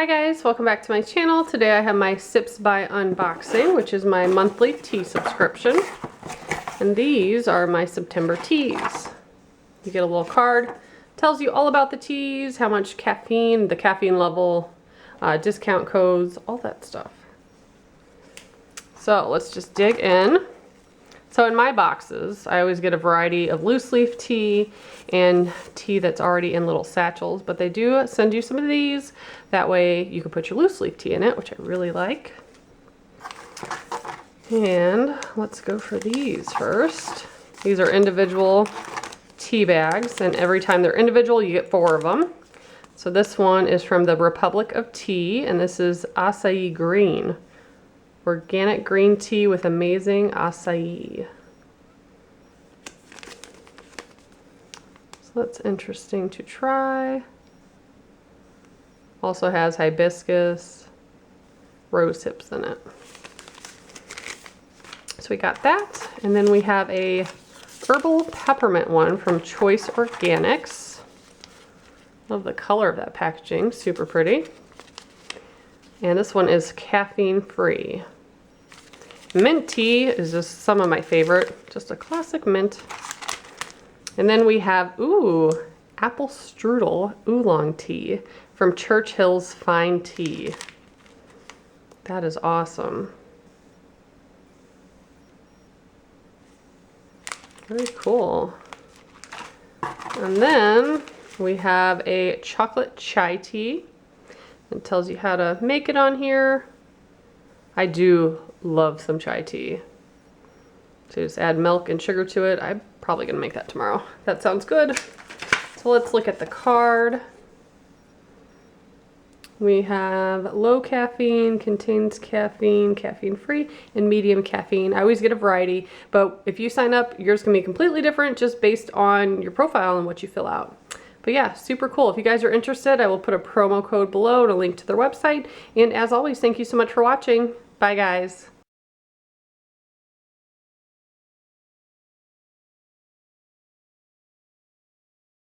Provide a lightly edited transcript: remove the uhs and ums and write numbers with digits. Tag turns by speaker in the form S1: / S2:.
S1: Hi guys, welcome back to my channel. Today I have my Sips by Unboxing, which is my monthly tea subscription. And these are my September teas. You get a little card, tells you all about the teas, how much caffeine, the caffeine level, discount codes, all that stuff. So let's just dig in. So in my boxes, I always get a variety of loose leaf tea and tea that's already in little satchels, but they do send you some of these. That way you can put your loose leaf tea in it, which I really like. And let's go for these first. These are individual tea bags, and every time they're individual, you get 4 of them. So this one is from the Republic of Tea, and this is Acai Green. Organic green tea with amazing acai. So that's interesting to try. Also has hibiscus, rose hips in it. So we got that, and then we have a herbal peppermint one from Choice Organics. Love the color of that packaging, super pretty. And this one is caffeine free. Mint tea is just some of my favorite, just a classic mint. And then we have, apple strudel oolong tea from Churchill's Fine Tea. That is awesome. Very cool. And then we have a chocolate chai tea. It tells you how to make it on here. I do love some chai tea. So just add milk and sugar to it. I'm probably gonna make that tomorrow. That sounds good. So let's look at the card. We have low caffeine, contains caffeine, caffeine free, and medium caffeine. I always get a variety, but if you sign up, yours can be completely different just based on your profile and what you fill out. But yeah, super cool. If you guys are interested, I will put a promo code below and a link to their website. And as always, thank you so much for watching. Bye guys.